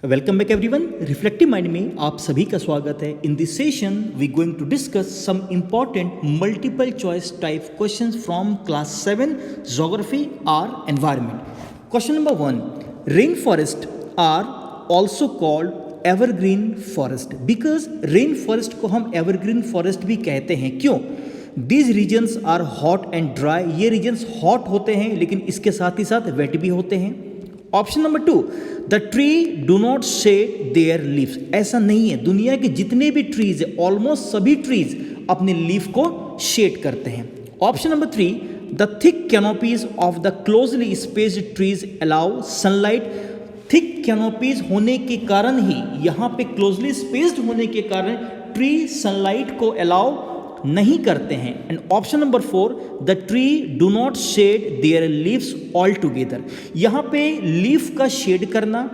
Welcome back everyone. Reflective Mind में आप सभी का स्वागत है। In this session we going to discuss some important multiple choice type questions from class 7 geography और environment. Question number 1, rain forest are also called evergreen forest because rain forest को हम evergreen forest भी कहते हैं। क्यों? These regions are hot and dry. ये regions hot होते हैं लेकिन इसके साथ ही साथ वेट भी होते हैं। Option number 2, the tree do not shade there leaves. ऐसा नहीं है, दुनिया के जितने भी ट्रीज है ऑलमोस्ट सभी ट्रीज अपने लीफ को शेड करते हैं। Option number 3, the thick canopies of the closely spaced trees allow sunlight. Thick canopies होने के कारण ही, यहाँ पे क्लोजली स्पेस्ड होने के कारण ट्री सनलाइट को अलाउ नहीं करते हैं। And option number 4, the tree do not shade there leaves all together. यहाँ पे लीफ का शेड करना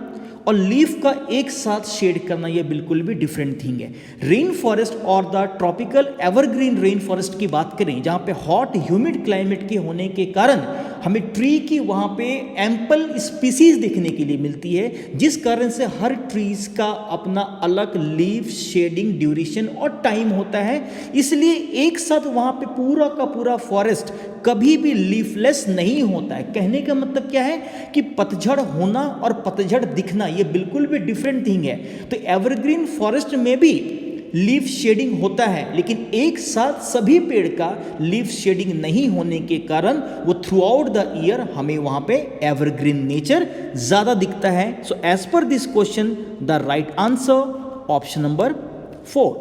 और लीफ का एक साथ शेड करना ये बिल्कुल भी डिफरेंट थिंग है। रेन फॉरेस्ट और the tropical evergreen rain forest की बात करें, जहाँ पे हॉट ह्यूमिड क्लाइमेट के होने के कारण हमें ट्री की वहाँ पे एम्पल स्पीसीज देखने के लिए मिलती है, जिस कारण से हर ट्रीज का अपना अलग लीफ शेडिंग ड्यूरेशन और टाइम होता है। इसलिए एक साथ वहाँ पे पूरा का पूरा फॉरेस्ट कभी भी लीफलेस नहीं होता है। कहने का मतलब क्या है कि पतझड़ होना और पतझड़ दिखना ये बिल्कुल भी डिफरेंट थिंग है। तो एवरग्रीन फॉरेस्ट में भी लीफ शेडिंग होता है, लेकिन एक साथ सभी पेड़ का लीफ शेडिंग नहीं होने के कारण वो थ्रू आउट द ईयर हमें वहां पे एवरग्रीन नेचर ज्यादा दिखता है। So as per this question the right answer option number 4।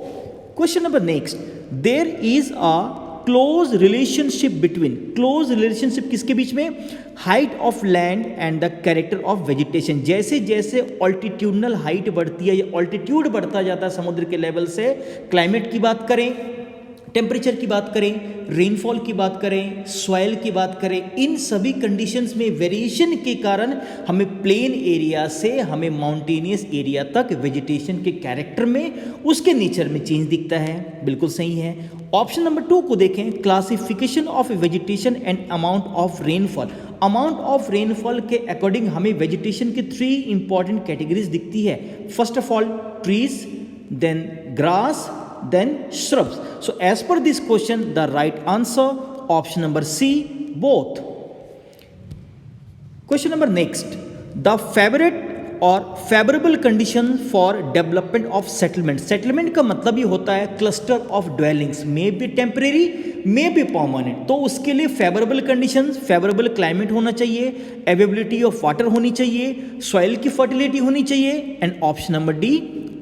Question number next, there is a close relationship between. Close relationship किसके बीच में? Height of land and the character of vegetation. जैसे जैसे altitudinal height बढ़ती है या altitude बढ़ता जाता है समुद्र के लेवल से, क्लाइमेट की बात करें, टेम्परेचर की बात करें, रेनफॉल की बात करें, सॉइल की बात करें, इन सभी कंडीशंस में वेरिएशन के कारण हमें प्लेन एरिया से हमें माउंटेनियस एरिया तक वेजिटेशन के कैरेक्टर में, उसके नेचर में चेंज दिखता है। बिल्कुल सही है। ऑप्शन नंबर 2 को देखें, classification of vegetation and amount of rainfall. Amount of rainfall के अकॉर्डिंग हमें वेजिटेशन की 3 इंपॉर्टेंट कैटेगरीज दिखती है। First of all trees, then grass, then shrubs. So as per this question the right answer option number C, both. Question number next, the favorite और favourable condition for development of settlement. Settlement का मतलब ही होता है cluster of dwellings, may be temporary may be permanent. तो उसके लिए favourable conditions, favourable climate होना चाहिए, अवेलेबिलिटी ऑफ वाटर होनी चाहिए, सॉइल की फर्टिलिटी होनी चाहिए। And option number D,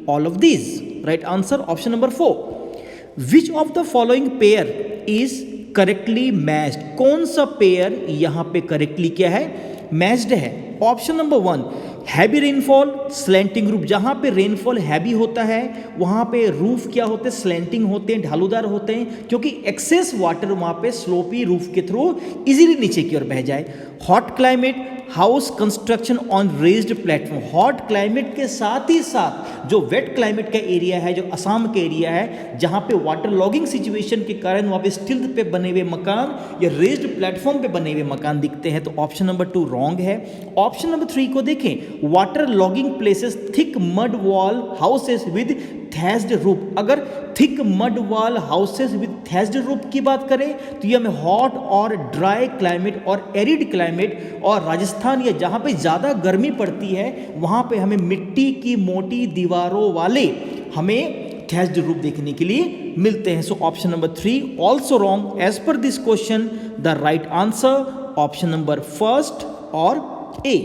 all of these. Right answer option number 4। Which of the following pair is correctly matched. कौन सा पेयर यहां पे करेक्टली क्या है? मैच्ड है। Option number 1, heavy rainfall slanting roof. जहां पे रेनफॉल हैवी होता है वहां पे रूफ क्या होते हैं? स्लैंटिंग होते हैं, ढालूदार होते हैं, क्योंकि एक्सेस वाटर वहां पे स्लोपी रूफ के थ्रू इजीली नीचे की ओर बह जाए। Hot climate, house construction on raised platform. Hot climate के साथ ही साथ जो वेट क्लाइमेट का एरिया है, जो असम का एरिया है, जहां पे वाटर लॉगिंग सिचुएशन के कारण वहां पे स्टिल्ट पे बने हुए मकान या रेज्ड प्लेटफॉर्म पे बने हुए मकान दिखते हैं। तो ऑप्शन नंबर 2 रॉन्ग है। ऑप्शन नंबर 3 को देखें, water logging places, thick mud wall houses with thatched roof. अगर thick mud wall houses with thatched roof की बात करें तो ये हमें हॉट और ड्राई क्लाइमेट और एरिड क्लाइमेट और राजस्थान या जहाँ पे ज़्यादा गर्मी पड़ती है वहाँ पे हमें मिट्टी की मोटी दीवारों वाले हमें थैस्ड रूफ देखने के लिए मिलते हैं। So option number 3 also wrong. As per this question the right answer option number 1 और A.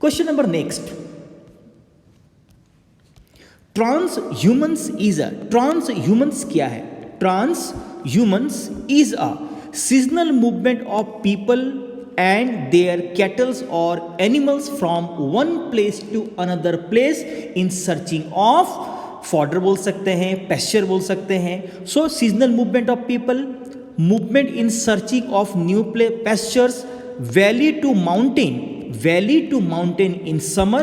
Question number next, transhumance is a. Transhumance क्या है? Transhumance is a seasonal movement of people and their cattles और animals from one place to another place in searching of fodder बोल सकते हैं, pasture बोल सकते हैं। So seasonal movement of people, movement in searching of new pastures, valley to mountain, valley to mountain in summer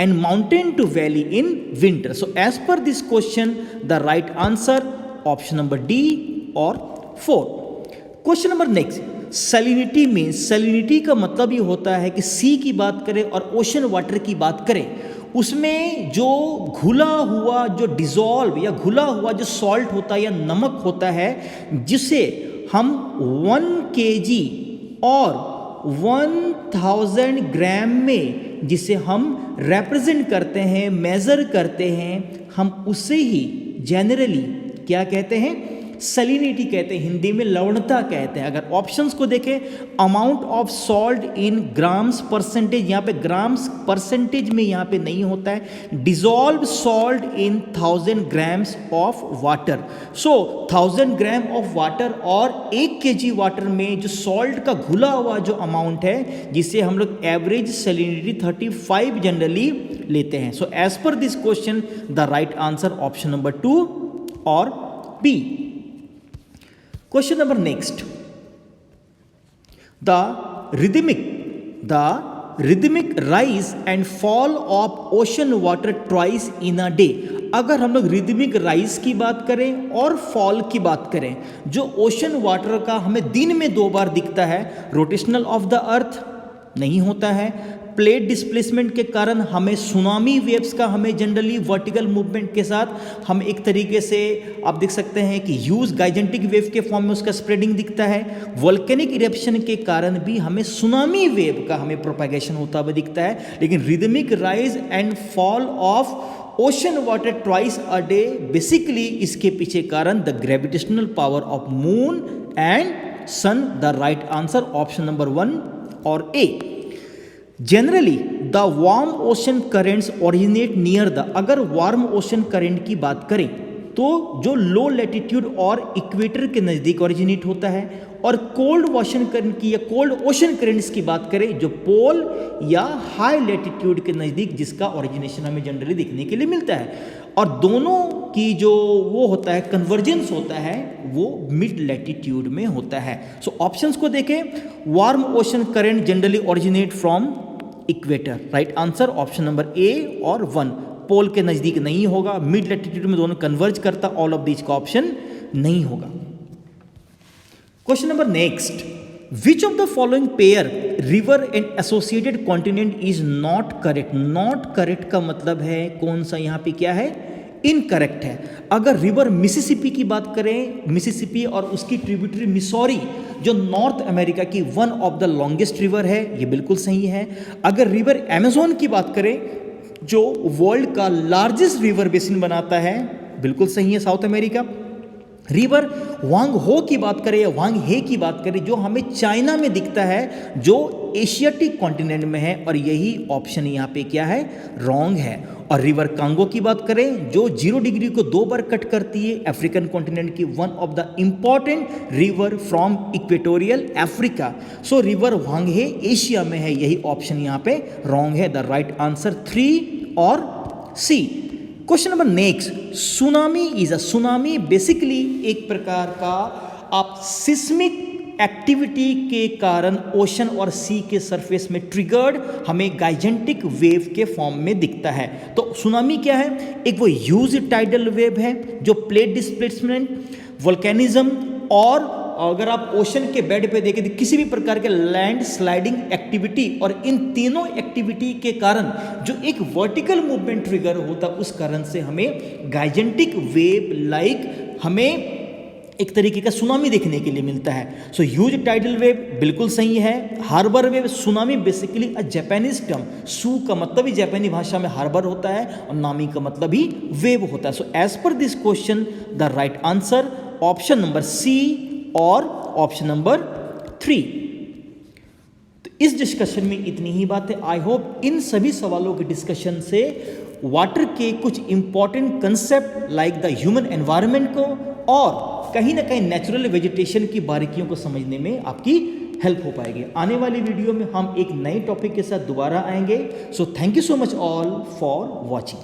and mountain to valley in winter. So as per this question the right answer option number D or 4. Question number next, salinity means, salinity का मतलब ये होता है कि सी की बात करें और ओशन वाटर की बात करें, उसमें जो घुला हुआ जो डिज़ोल्व या घुला हुआ जो सॉल्ट होता है या नमक होता है, जिसे हम 1 kg और 1000 ग्राम में जिसे हम रिप्रेजेंट करते हैं, मेज़र करते हैं, हम उसे ही जनरली क्या कहते हैं, सैलिनिटी कहते हैं, हिंदी में लवणता कहते हैं। अगर ऑप्शंस को देखें, amount of salt in grams percentage, यहाँ पे ग्राम्स परसेंटेज में यहाँ पे नहीं होता है, dissolve salt in 1000 grams of water. So 1000 gram of water और 1 kg वाटर में जो सॉल्ट का घुला हुआ जो अमाउंट है, जिसे हम लोग एवरेज सैलिनिटी 35 जनरली लेते हैं। So as per this question the right answer option number 2 और B. Question number next. The rhythmic rise and fall of ocean water twice in a day. अगर हम लोग रिदमिक राइज की बात करें और फॉल की बात करें, जो ओशन वाटर का हमें दिन में 2 बार दिखता है, रोटेशनल ऑफ द अर्थ नहीं होता है, प्लेट डिस्प्लेसमेंट के कारण हमें सुनामी वेव्स का हमें जनरली वर्टिकल मूवमेंट के साथ हम एक तरीके से आप देख सकते हैं कि ह्यूज गाइजेंटिक वेव के फॉर्म में उसका स्प्रेडिंग दिखता है। वोल्केनिक इरप्शन के कारण भी हमें सुनामी वेव का हमें प्रोपेगेशन होता हुआ दिखता है। लेकिन rhythmic rise and fall of ocean water twice a day, basically इसके पीछे कारण the gravitational power of moon and sun. The right answer option number 1 और A. Generally the warm ocean currents originate near the, अगर warm ocean current की बात करें तो जो लो लैटिट्यूड और इक्वेटर के नज़दीक ओरिजिनेट होता है, और कोल्ड ओशन करंट की या कोल्ड ओशन करंट्स की बात करें जो पोल या हाई लैटिट्यूड के नज़दीक जिसका ओरिजिनेशन हमें जनरली देखने के लिए मिलता है, और दोनों की जो वो होता है कन्वर्जेंस होता है वो मिड लैटिट्यूड में होता है। सो ऑप्शंस को देखें, warm ocean current generally originate from equator, right answer option number A और 1। पोल के नज़दीक नहीं होगा, मिड लैटिट्यूड में दोनों कन्वर्ज करता, ऑल ऑफ दिस का ऑप्शन नहीं होगा। Question number next, which of the following pair river and associated continent is not correct. Not correct का मतलब है कौन सा, यहाँ पे क्या है, इनकरेक्ट है। अगर रिवर मिसिसिपी की बात करें, मिसिसिपी और उसकी ट्रिब्यूटरी मिसौरी जो नॉर्थ अमेरिका की one of the longest river है, ये बिल्कुल सही है। अगर रिवर अमेज़न की बात करें जो वर्ल्ड का लार्जेस्ट रिवर बेसिन बनाता है, बिल्कुल सही है, साउथ अमेरिका। रिवर वांग हो की बात करें या वांग हे की बात करें जो हमें चाइना में दिखता है, जो एशियाटिक कॉन्टिनेंट में है, और यही ऑप्शन यहाँ पे क्या है, रॉन्ग है। और रिवर कांगो की बात करें जो 0 डिग्री को 2 बार कट करती है, अफ्रीकन कॉन्टिनेंट की one of the important river from equatorial Africa. So river Huang He Asia में है, यही ऑप्शन यहाँ पे रॉन्ग है। द राइट आंसर 3 और C. Question number next, tsunami is a, tsunami basically एक प्रकार का आप सिस्मिक एक्टिविटी के कारण ओशन और सी के सरफेस में ट्रिगर्ड हमें गाइजेंटिक वेव के फॉर्म में दिखता है। तो सुनामी क्या है, एक वो ह्यूज टाइडल वेव है जो प्लेट डिस्प्लेसमेंट, वोल्केनिज्म, और अगर आप ओशन के बेड पे देखें तो किसी भी प्रकार के लैंड स्लाइडिंग एक्टिविटी, और इन तीनों एक्टिविटी के कारण जो एक वर्टिकल मूवमेंट ट्रिगर होता है, उस कारण से हमें गाइजेंटिक वेव लाइक हमें एक तरीके का सुनामी देखने के लिए मिलता है। सो ह्यूज टाइडल वेव बिल्कुल सही है। Harbour wave, tsunami basically a Japanese term, सू का मतलब ही जापानी भाषा में हार्बर होता है और नामी का मतलब ही वेव होता है। So as per this question the right answer option number C और ऑप्शन नंबर 3। तो इस डिस्कशन में इतनी ही बात है। आई होप इन सभी सवालों के डिस्कशन से वाटर के कुछ important concept like the human environment को और कहीं ना कहीं नेचुरल वेजिटेशन की बारीकियों को समझने में आपकी हेल्प हो पाएगी। आने वाली वीडियो में हम एक नए टॉपिक के साथ दोबारा आएंगे। So thank you so much all for watching.